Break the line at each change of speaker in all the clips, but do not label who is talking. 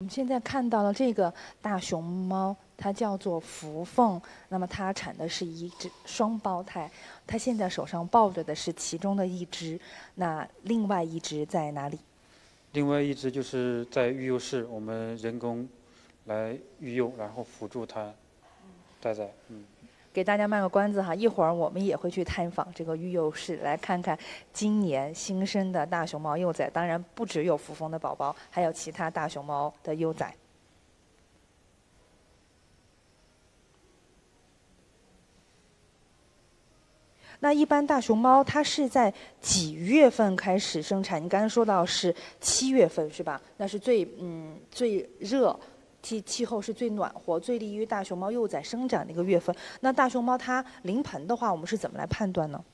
我们现在看到了这个大熊猫，它叫做福凤，那么它产的是一只双胞胎，它现在手上抱着的是其中的一只，那另外一只在哪里？
另外一只就是在育幼室，我们人工来育幼，然后辅助它待在。
给大家卖个关子哈，一会儿我们也会去探访这个育幼室，来看看今年新生的大熊猫幼崽。当然不只有福凤的宝宝，还有其他大熊猫的幼崽。那一般大熊猫它是在几月份开始生产？你刚才说到是7月份是吧？那是最热，气候是最暖和、最利于大熊猫幼崽生长的一个月份。那大熊猫它临盆的话，我们是怎么来判断呢？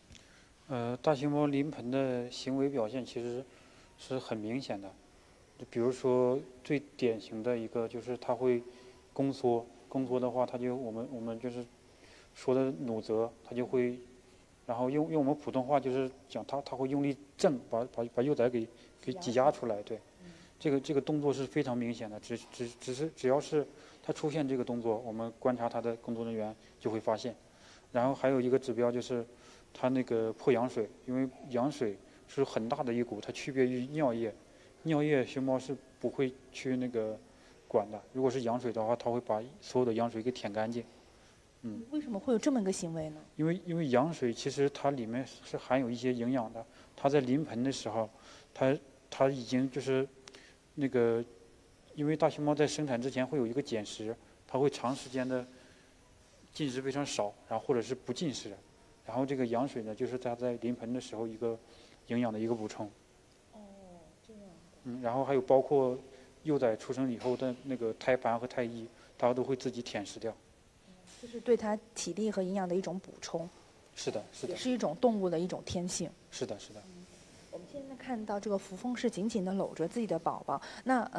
大熊猫临盆的行为表现其实是很明显的，就比如说最典型的一个就是它会宫缩，宫缩的话，它就我们就是说的弩责，它就会，然后用我们普通话就是讲它会用力挣，把幼崽给挤压出来，对，这个动作是非常明显的，只要是它出现这个动作，我们观察它的工作人员就会发现。然后还有一个指标就是它那个破羊水，因为羊水是很大的一股，它区别于尿液，尿液熊猫是不会去那个管的，如果是羊水的话，它会把所有的羊水给舔干净。
为什么会有这么一个行为呢？
因为羊水其实它里面是含有一些营养的，它在临盆的时候，它已经就是那个，因为大熊猫在生产之前会有一个减食，它会长时间的进食非常少，然后或者是不进食，然后这个羊水呢，就是它在临盆的时候一个营养的一个补充。
哦，这样。
然后还有包括幼崽出生以后的那个胎盘和胎衣，它都会自己舔食掉。
这是对它体力和营养的一种补充，
是的，是的
也，是一种动物的一种天性。
是的，是的。
我们现在看到这个福凤是紧紧地搂着自己的宝宝，那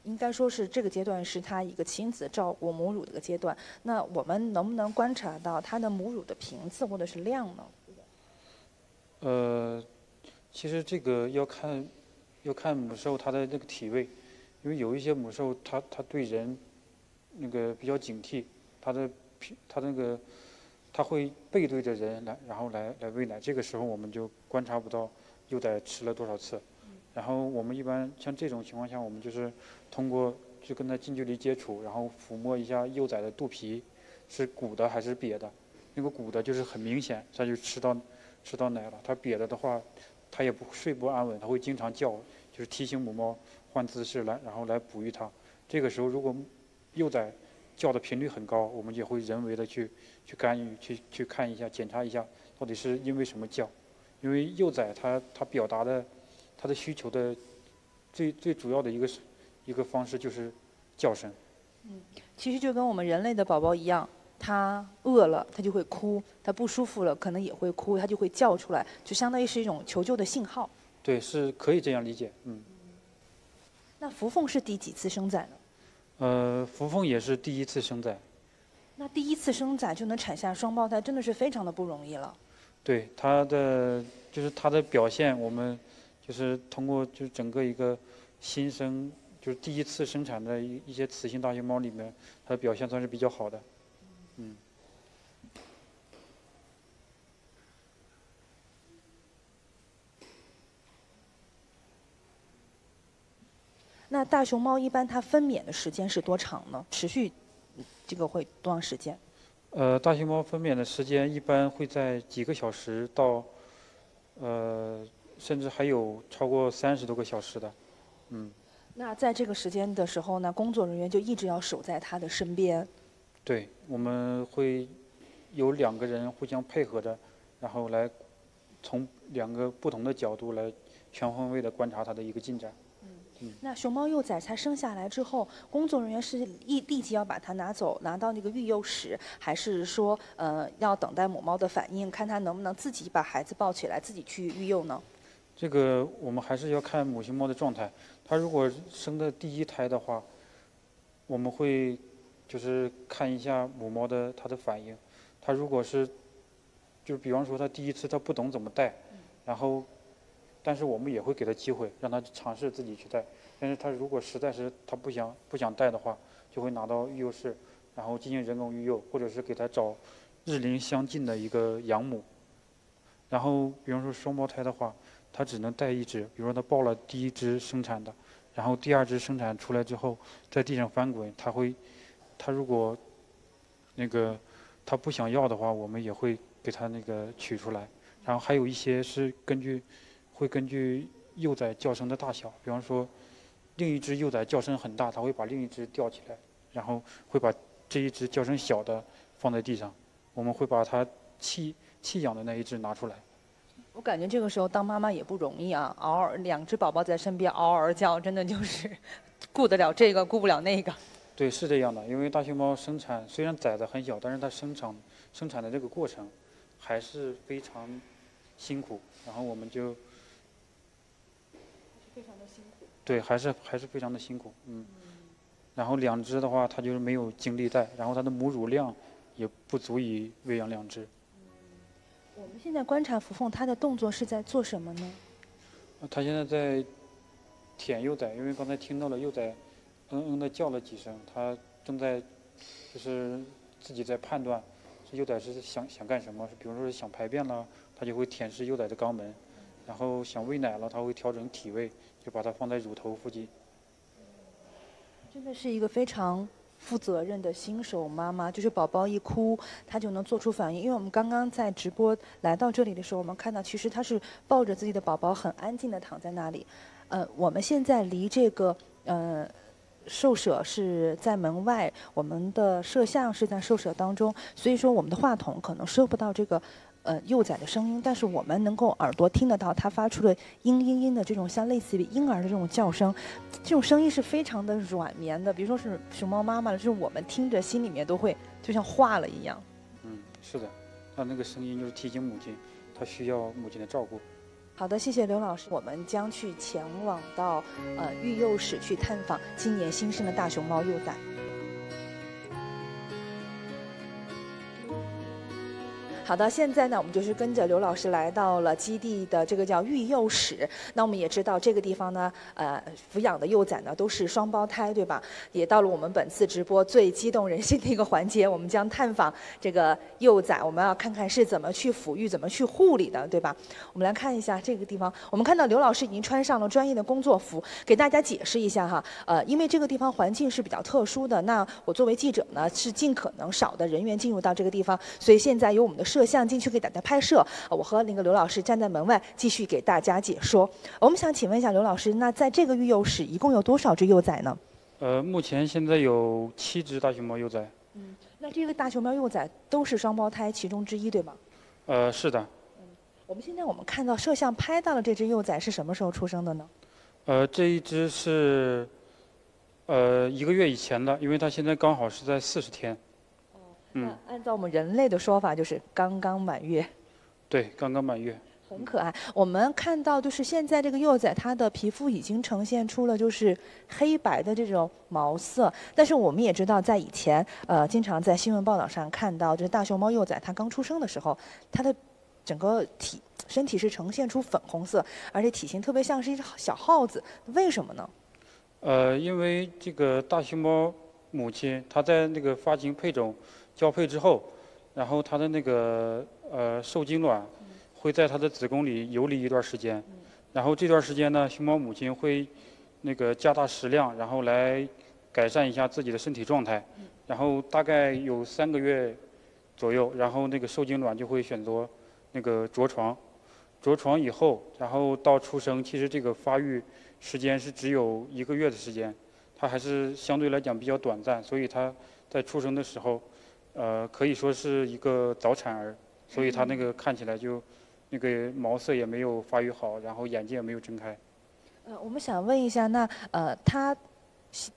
应该说是这个阶段是它一个亲子照顾母乳的一个阶段。那我们能不能观察到它的母乳的频次或者是量呢？
其实这个要看母兽它的那个体位，因为有一些母兽它对人那个比较警惕，它那个它会背对着人来，然后来喂奶，这个时候我们就观察不到幼崽吃了多少次。然后我们一般像这种情况下，我们就是通过就跟它近距离接触，然后抚摸一下幼崽的肚皮，是鼓的还是瘪的。那个鼓的就是很明显，它就吃到奶了。它瘪的话，它也不睡不安稳，它会经常叫，就是提醒母猫换姿势来，然后来哺育它。这个时候如果幼崽叫的频率很高，我们也会人为的去干预，去看一下，检查一下到底是因为什么叫。因为幼崽它表达的它的需求的最主要的一个方式就是叫声。
其实就跟我们人类的宝宝一样，它饿了它就会哭，它不舒服了可能也会哭，它就会叫出来，就相当于是一种求救的信号。
对，是可以这样理解。
那福凤是第几次生崽呢？
福凤也是第一次生崽。
那第一次生崽就能产下双胞胎，真的是非常的不容易了。
对它的表现，我们就是通过就整个一个新生，就是第一次生产的一些雌性大熊猫里面，它的表现算是比较好的。
那大熊猫一般它分娩的时间是多长呢？持续这个会多长时间？
大熊猫分娩的时间一般会在几个小时到，甚至还有超过30多个小时的。
那在这个时间的时候呢，工作人员就一直要守在它的身边。
对，我们会有2个人互相配合着，然后来从2个不同的角度来全方位的观察它的一个进展。
那熊猫幼崽才生下来之后，工作人员是立即要把它拿到那个育幼室，还是说要等待母猫的反应，看它能不能自己把孩子抱起来，自己去育幼呢？
这个我们还是要看母熊猫的状态。它如果生的第一胎的话，我们会就是看一下母猫的它的反应。它如果是，就比方说它第一次它不懂怎么带，然后，但是我们也会给它机会，让它尝试自己去带。但是它如果实在是它不想带的话，就会拿到育幼室，然后进行人工育幼，或者是给它找日龄相近的一个养母。然后比方说双胞胎的话，它只能带一只，比如说它抱了第一只生产的，然后第二只生产出来之后在地上翻滚，它如果那个它不想要的话，我们也会给它那个取出来。然后还有一些是会根据幼崽叫声的大小，比方说另一只幼崽叫声很大，它会把另一只吊起来，然后会把这一只叫声小的放在地上，我们会把它弃养的那一只拿出来。
我感觉这个时候当妈妈也不容易啊，嗷嗷两只宝宝在身边嗷嗷叫，真的就是顾得了这个顾不了那个。
对，是这样的，因为大熊猫生产虽然崽子很小，但是它生产的这个过程还是非常辛苦，然后我们就
非常的辛苦。
对，还是非常的辛苦，然后两只的话，它就是没有精力带，然后它的母乳量也不足以喂养两只。
我们现在观察福凤，它的动作是在做什么呢？
它现在在舔幼崽，因为刚才听到了幼崽的叫了几声，它正在就是自己在判断，这幼崽是想干什么，比如说是想排便了，它就会舔舐幼崽的肛门，然后想喂奶了，它会调整体位，就把它放在乳头附近。
真的是一个非常负责任的新手妈妈，就是宝宝一哭，她就能做出反应。因为我们刚刚在直播来到这里的时候，我们看到其实她是抱着自己的宝宝，很安静的躺在那里。我们现在离这个兽舍是在门外，我们的摄像是在兽舍当中，所以说我们的话筒可能收不到这个幼崽的声音，但是我们能够耳朵听得到它发出的嘤的这种像类似于婴儿的这种叫声，这种声音是非常的软绵的，比如说是熊猫妈妈，就是我们听着心里面都会就像化了一样。
是的，它那个声音就是提醒母亲，它需要母亲的照顾。
好的，谢谢刘老师。我们将去前往到育幼室去探访今年新生的大熊猫幼崽。好的，现在呢，我们就是跟着刘老师来到了基地的这个叫育幼室。那我们也知道这个地方呢，抚养的幼崽呢都是双胞胎，对吧？也到了我们本次直播最激动人心的一个环节，我们将探访这个幼崽，我们要看看是怎么去抚育、怎么去护理的，对吧？我们来看一下这个地方，我们看到刘老师已经穿上了专业的工作服，给大家解释一下哈。因为这个地方环境是比较特殊的，那我作为记者呢，是尽可能少的人员进入到这个地方，所以现在由我们的摄像进去给大家拍摄，我和那个刘老师站在门外继续给大家解说。我们想请问一下刘老师，那在这个育幼室一共有多少只幼崽呢？
目前现在有7只大熊猫幼崽。
那这个大熊猫幼崽都是双胞胎其中之一，对吗？
是的。
我们看到摄像拍到了这只幼崽是什么时候出生的呢？
这一只是1个月以前的，因为它现在刚好是在40天。
那按照我们人类的说法，就是刚刚满月。
对，刚刚满月。
很可爱。我们看到，就是现在这个幼崽，它的皮肤已经呈现出了就是黑白的这种毛色。但是我们也知道，在以前，经常在新闻报道上看到，就是大熊猫幼崽它刚出生的时候，它的整个身体是呈现出粉红色，而且体型特别像是一只小耗子。为什么呢？
因为这个大熊猫母亲，它在那个发情配种交配之后，然后它的那个受精卵会在它的子宫里游离一段时间，然后这段时间呢，熊猫母亲会那个加大食量，然后来改善一下自己的身体状态，然后大概有3个月左右，然后那个受精卵就会选择那个着床，着床以后，然后到出生，其实这个发育时间是只有1个月的时间，它还是相对来讲比较短暂，所以它在出生的时候，可以说是一个早产儿，所以它那个看起来就那个毛色也没有发育好，然后眼睛也没有睁开。
我们想问一下，那它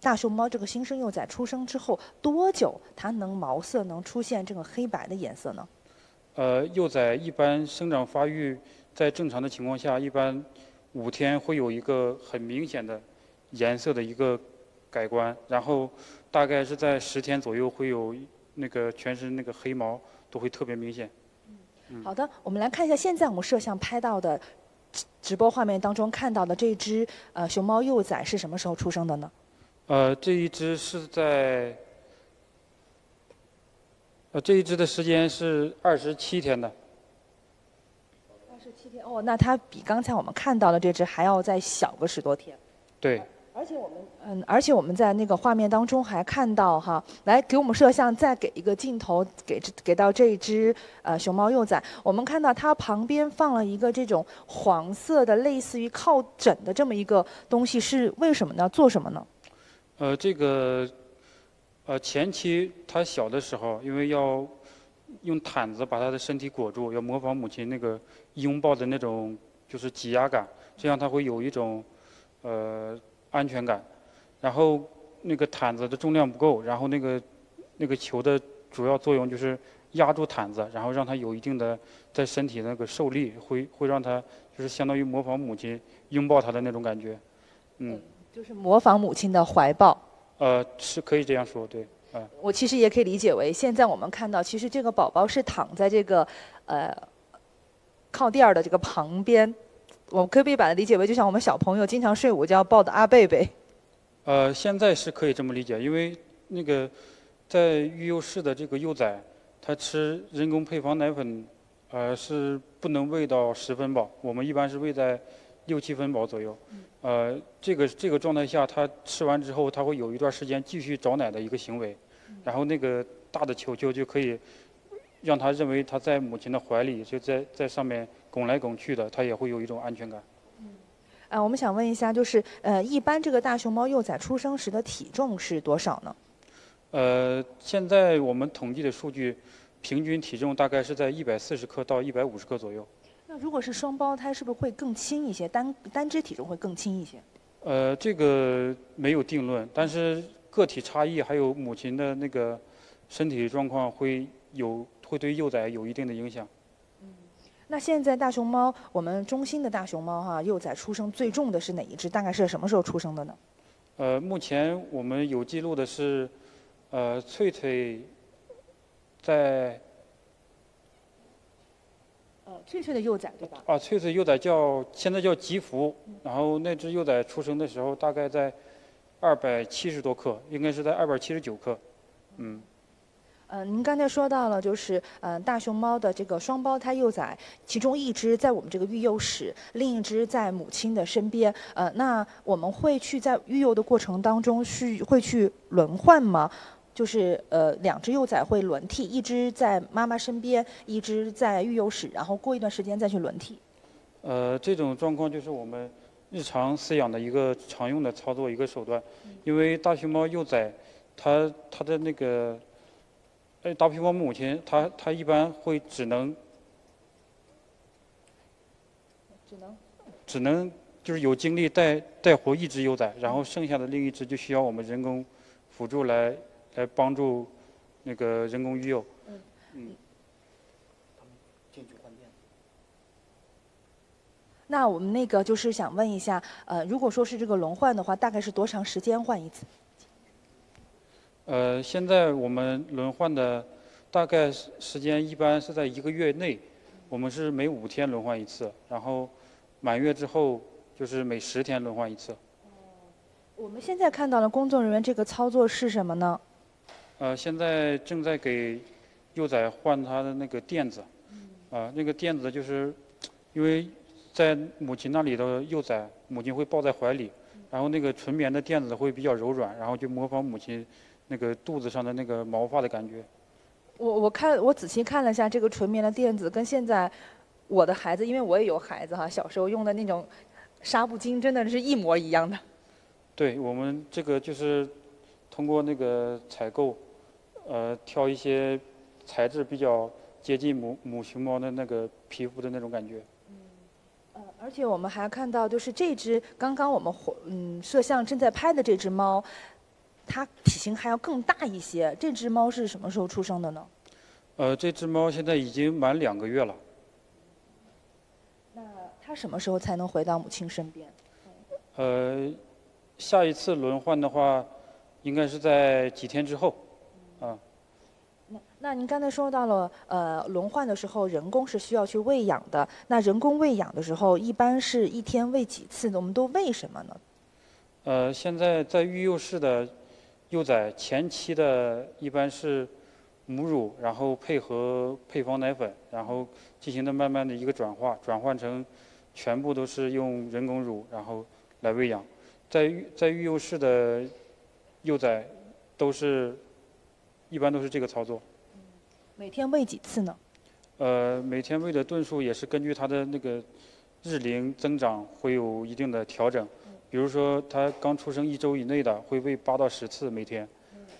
大熊猫这个新生幼崽出生之后多久，它毛色能出现这个黑白的颜色呢？
幼崽一般生长发育在正常的情况下，一般5天会有一个很明显的颜色的一个改观，然后大概是在10天左右会有那个全身那个黑毛都会特别明显。
好的，我们来看一下现在我们摄像拍到的直播画面当中看到的这只熊猫幼崽是什么时候出生的呢？
这一只是在这一只的时间是27天的。
27天哦，那它比刚才我们看到的这只还要再小个10多天。
对。
而且我们在那个画面当中还看到哈，来给我们摄像再给一个镜头，给到这只熊猫幼崽，我们看到它旁边放了一个这种黄色的类似于靠枕的这么一个东西，是为什么呢？做什么呢？
这个前期它小的时候，因为要用毯子把它的身体裹住，要模仿母亲那个拥抱的那种就是挤压感，这样它会有一种安全感。然后那个毯子的重量不够，然后那个球的主要作用就是压住毯子，然后让它有一定的在身体那个受力，会让它就是相当于模仿母亲拥抱它的那种感觉。
就是模仿母亲的怀抱。
是可以这样说，对。
我其实也可以理解为，现在我们看到，其实这个宝宝是躺在这个靠垫儿的这个旁边，我可不可以把它理解为，就像我们小朋友经常睡午觉抱的阿贝贝？
现在是可以这么理解，因为那个在育幼室的这个幼崽，它吃人工配方奶粉，是不能喂到10分饱，我们一般是喂在6、7分饱左右。这个状态下，它吃完之后，它会有一段时间继续找奶的一个行为，然后那个大的球球就可以让它认为它在母亲的怀里，就在上面拱来拱去的，它也会有一种安全感。
我们想问一下，就是一般这个大熊猫幼崽出生时的体重是多少
呢？现在我们统计的数据，平均体重大概是在140克到150克左右。
那如果是双胞胎，是不是会更轻一些？单只体重会更轻一些？
这个没有定论，但是个体差异还有母亲的那个身体状况会对幼崽有一定的影响。
那现在大熊猫，我们中心的大熊猫哈，幼崽出生最重的是哪一只？大概是什么时候出生的呢？
目前我们有记录的是，翠翠在。
翠翠的幼崽对吧？
翠翠幼崽现在叫吉福，然后那只幼崽出生的时候大概在270多克，应该是在279克。
您刚才说到了，就是大熊猫的这个双胞胎幼崽，其中一只在我们这个育幼室，另一只在母亲的身边。那我们会去在育幼的过程当中会去轮换吗？就是2只幼崽会轮替，一只在妈妈身边，一只在育幼室，然后过一段时间再去轮替。
这种状况就是我们日常饲养的一个常用的操作一个手段，因为大熊猫幼崽，它的那个。大熊猫母亲，它一般会只能就是有精力带活一只幼崽，然后剩下的另一只就需要我们人工辅助来帮助那个人工育幼。
那我们那个就是想问一下，如果说是这个轮换的话，大概是多长时间换一次？
现在我们轮换的大概时间一般是在1个月内，我们是每5天轮换一次，然后满月之后就是每10天轮换一次。
我们现在看到的工作人员这个操作是什么呢？
现在正在给幼崽换它的那个垫子，那个垫子就是因为在母亲那里的幼崽，母亲会抱在怀里，然后那个纯棉的垫子会比较柔软，然后就模仿母亲那个肚子上的那个毛发的感觉。
我仔细看了一下这个纯棉的垫子，跟现在我的孩子，因为我也有孩子哈，小时候用的那种纱布巾，真的是一模一样的。
对，我们这个就是通过那个采购，挑一些材质比较接近母熊猫的那个皮肤的那种感觉。
而且我们还看到，就是这只刚刚我们摄像正在拍的这只猫。它体型还要更大一些。这只猫是什么时候出生的呢？
这只猫现在已经满2个月了。
那它什么时候才能回到母亲身边？
下一次轮换的话，应该是在几天之后。
那您刚才说到了，轮换的时候人工是需要去喂养的。那人工喂养的时候，一般是一天喂几次呢？我们都喂什么呢？
现在在育幼室的幼崽前期的一般是母乳，然后配合配方奶粉，然后进行的慢慢的一个转换成全部都是用人工乳，然后来喂养。在育幼室的幼崽一般都是这个操作。
每天喂几次呢？
每天喂的顿数也是根据它的那个日龄增长会有一定的调整。比如说，它刚出生1周以内的会喂8到10次每天，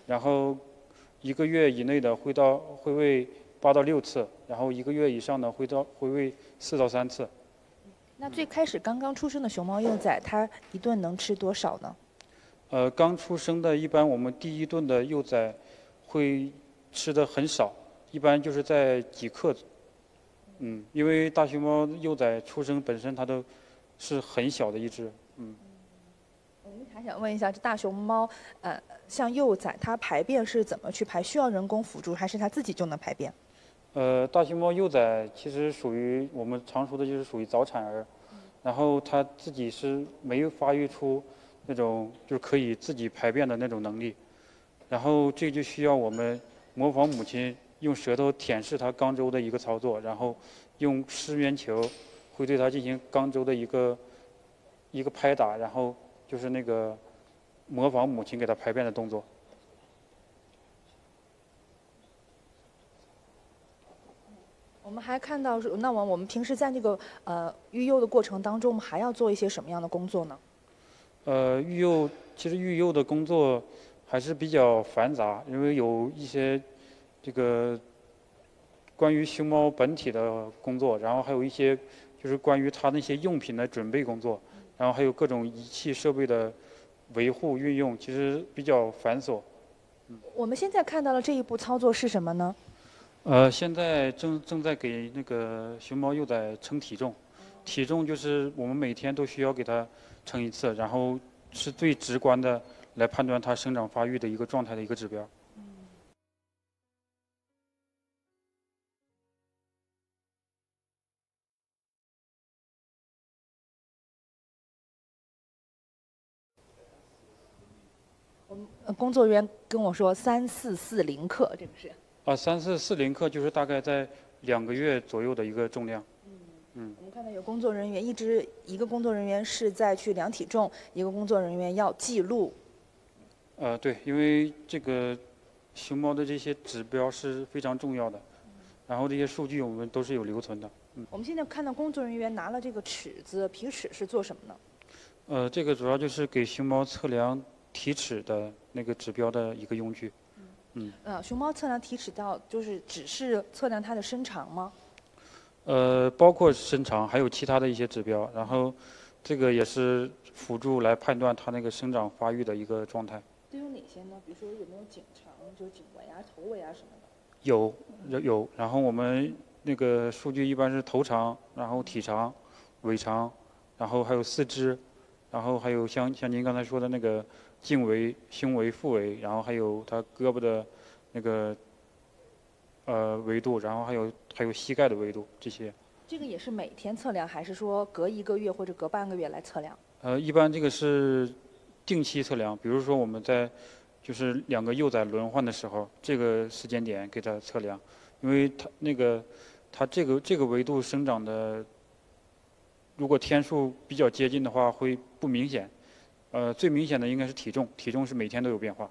然后1个月以内的会喂8到6次，然后1个月以上的会喂4到3次。
那最开始刚刚出生的熊猫幼崽，它一顿能吃多少呢？
刚出生的，一般我们第一顿的幼崽会吃的很少，一般就是在几克。因为大熊猫幼崽出生本身它都是很小的一只。
我们还想问一下，这大熊猫，像幼崽，它排便是怎么去排？需要人工辅助，还是它自己就能排便？
大熊猫幼崽其实属于我们常说的就是属于早产儿，然后它自己是没有发育出那种就是可以自己排便的那种能力，然后这就需要我们模仿母亲用舌头舔舐它肛周的一个操作，然后用湿棉球会对它进行肛周的一个拍打，然后就是那个模仿母亲给它排便的动作。
我们还看到，那我们平时在这个育幼的过程当中，我们还要做一些什么样的工作呢？
其实育幼的工作还是比较繁杂，因为有一些这个关于熊猫本体的工作，然后还有一些就是关于它那些用品的准备工作，然后还有各种仪器设备的维护运用，其实比较繁琐。
我们现在看到的这一步操作是什么呢？
现在正在给那个熊猫幼崽称体重，体重就是我们每天都需要给它称一次，然后是最直观的来判断它生长发育的一个状态的一个指标。
工作人员跟我说3440克，这个是。
3440克就是大概在2个月左右的一个重量。
我们看到有工作人员，一个工作人员是在去量体重，一个工作人员要记录。
对，因为这个熊猫的这些指标是非常重要的，然后这些数据我们都是有留存的。
我们现在看到工作人员拿了这个尺子、皮尺是做什么呢？
这个主要就是给熊猫测量体尺的那个指标的一个用具。
熊猫测量体尺就是只是测量它的身长吗？
包括身长，还有其他的一些指标，然后这个也是辅助来判断它那个生长发育的一个状态。
都有哪些呢？比如说有没有颈长，就是颈围啊、头围啊什么的？
有，然后我们那个数据一般是头长，然后体长、尾长，然后还有四肢，然后还有像您刚才说的那个颈围、胸围、腹围，然后还有它胳膊的那个维度，然后还有膝盖的维度这些。
这个也是每天测量，还是说隔1个月或者隔半个月来测量？
一般这个是定期测量，比如说我们在就是2个幼崽轮换的时候，这个时间点给它测量，因为它这个维度生长的，如果天数比较接近的话，会不明显。最明显的应该是体重，体重是每天都有变化。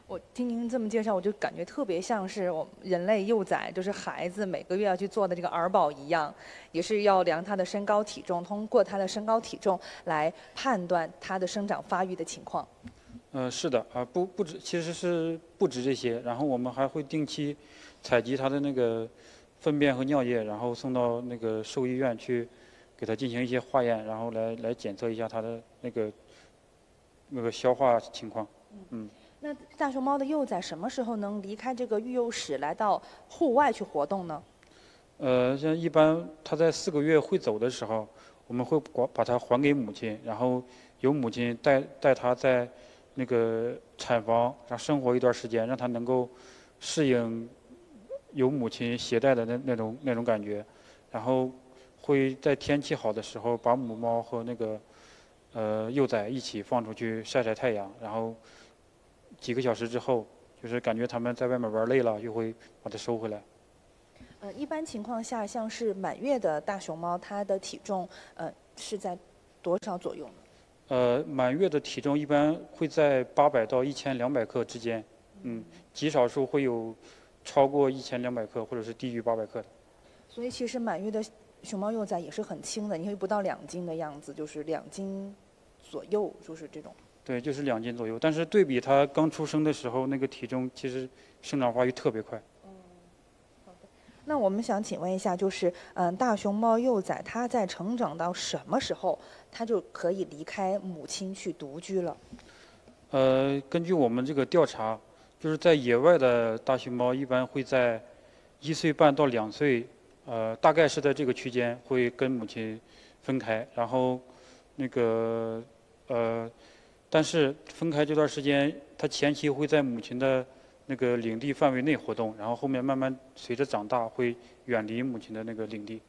我听您这么介绍，我就感觉特别像是我们人类幼崽，就是孩子每个月要去做的这个儿保一样，也是要量他的身高体重，通过他的身高体重来判断他的生长发育的情况。
是的，其实是不止这些，然后我们还会定期采集他的那个粪便和尿液，然后送到那个兽医院去给他进行一些化验，然后来检测一下他的那个消化情况。
那大熊猫的幼崽什么时候能离开这个育幼室，来到户外去活动呢？
像一般它在4个月会走的时候，我们会把它还给母亲，然后由母亲带它在那个产房上生活一段时间，让它能够适应有母亲携带的那种感觉，然后会在天气好的时候把母猫和那个幼崽一起放出去晒晒太阳，然后几个小时之后，就是感觉它们在外面玩累了，又会把它收回来。
一般情况下，像是满月的大熊猫，它的体重是在多少左右呢？
满月的体重一般会在800到1200克之间，极少数会有超过1200克或者是低于800克的。
所以其实满月的熊猫幼崽也是很轻的，你会不到2斤的样子，就是2斤左右，就是这种。
对，就是2斤左右。但是对比它刚出生的时候那个体重，其实生长发育特别快。
那我们想请问一下，就是大熊猫幼崽它在成长到什么时候，它就可以离开母亲去独居了？
根据我们这个调查，就是在野外的大熊猫一般会在1岁半到2岁，大概是在这个区间会跟母亲分开，然后那个但是分开这段时间，它前期会在母亲的那个领地范围内活动，然后后面慢慢随着长大会远离母亲的那个领地。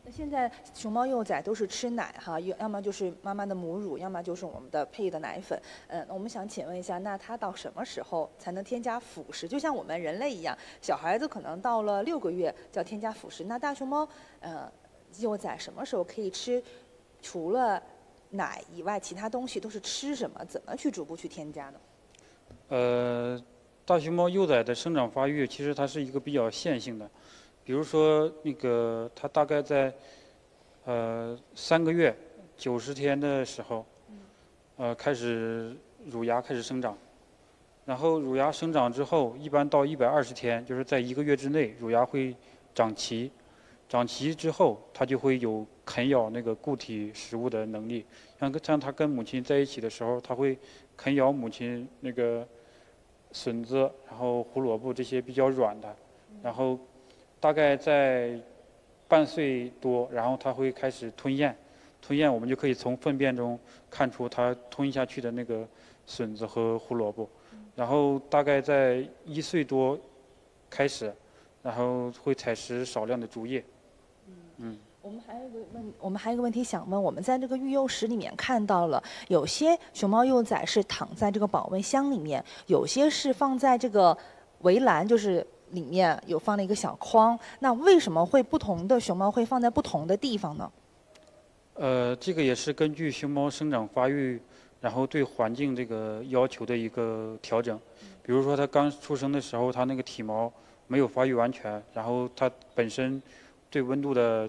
那现在熊猫幼崽都是吃奶哈，要么就是妈妈的母乳，要么就是我们的配的奶粉。我们想请问一下，那它到什么时候才能添加辅食？就像我们人类一样，小孩子可能到了6个月就要添加辅食，那大熊猫幼崽什么时候可以吃？除了奶以外，其他东西都是吃什么？怎么去逐步去添加呢？
大熊猫幼崽的生长发育其实它是一个比较线性的，比如说那个它大概在3个月90天的时候，开始乳芽开始生长，然后乳芽生长之后，一般到120天，就是在1个月之内，乳芽会长齐，长齐之后，它就会有啃咬那个固体食物的能力。像它跟母亲在一起的时候，它会啃咬母亲那个笋子，然后胡萝卜这些比较软的，然后大概在半岁多，然后它会开始吞咽。吞咽我们就可以从粪便中看出它吞下去的那个笋子和胡萝卜。然后大概在1岁多开始，然后会采食少量的竹叶。
我们还有一个问题想问，我们在这个育幼室里面看到了，有些熊猫幼崽是躺在这个保温箱里面，有些是放在这个围栏，就是里面有放了一个小筐。那为什么会不同的熊猫会放在不同的地方呢？
这个也是根据熊猫生长发育，然后对环境这个要求的一个调整。比如说它刚出生的时候，它那个体毛没有发育完全，然后它本身对温度的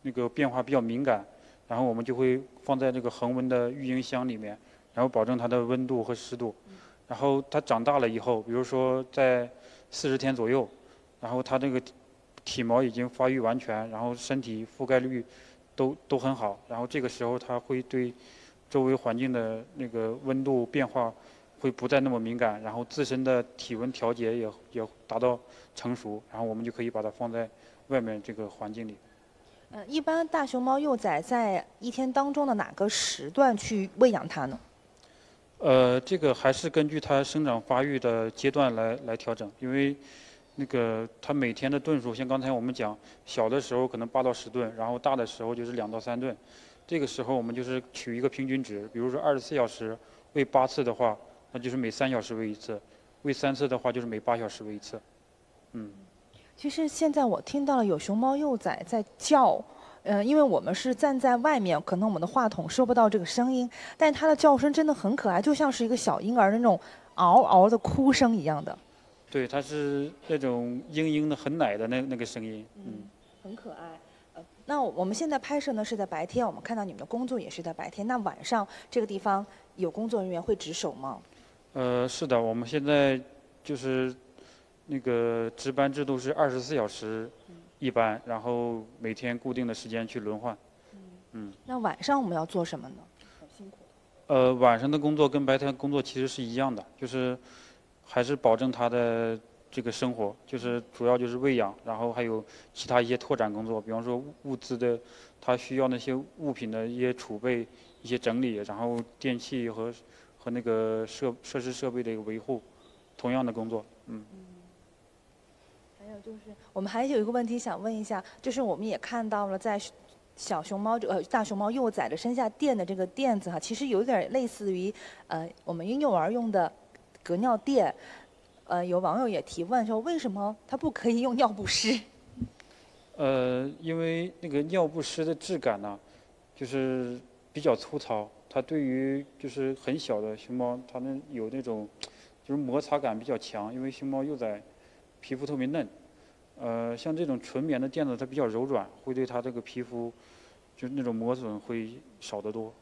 那个变化比较敏感，然后我们就会放在这个恒温的育婴箱里面，然后保证它的温度和湿度。然后它长大了以后，比如说在40天左右，然后它这个体毛已经发育完全，然后身体覆盖率都很好，然后这个时候它会对周围环境的那个温度变化会不再那么敏感，然后自身的体温调节也达到成熟，然后我们就可以把它放在外面这个环境里。
一般大熊猫幼崽在一天当中的哪个时段去喂养它呢？
这个还是根据它生长发育的阶段来调整，因为那个它每天的顿数，像刚才我们讲，小的时候可能8到10顿，然后大的时候就是2到3顿。这个时候我们就是取一个平均值，比如说24小时喂8次的话，那就是每3小时喂1次；喂3次的话，就是每8小时喂1次。
其实现在我听到了有熊猫幼崽在叫，因为我们是站在外面，可能我们的话筒收不到这个声音，但它的叫声真的很可爱，就像是一个小婴儿的那种嗷嗷的哭声一样的。
对，它是那种嘤嘤的很奶的那个声音。
很可爱。那我们现在拍摄呢是在白天，我们看到你们的工作也是在白天。那晚上这个地方有工作人员会值守吗？
是的，我们现在就是那个值班制度是24小时一班，然后每天固定的时间去轮换。
那晚上我们要做什么呢？很辛苦。
晚上的工作跟白天工作其实是一样的，就是还是保证它的这个生活，就是主要就是喂养，然后还有其他一些拓展工作，比方说物资的，它需要那些物品的一些储备、一些整理，然后电器和那个设施设备的一个维护，同样的工作。
还有就是，我们还有一个问题想问一下，就是我们也看到了在小熊猫大熊猫幼崽的身下垫的这个垫子哈，其实有点类似于我们婴幼儿用的隔尿垫。有网友也提问说，为什么它不可以用尿不湿？
因为那个尿不湿的质感呢，就是比较粗糙，它对于就是很小的熊猫，它们有那种就是摩擦感比较强，因为熊猫幼崽皮肤特别嫩。像这种纯棉的垫子它比较柔软，会对它这个皮肤就是那种磨损会少得多。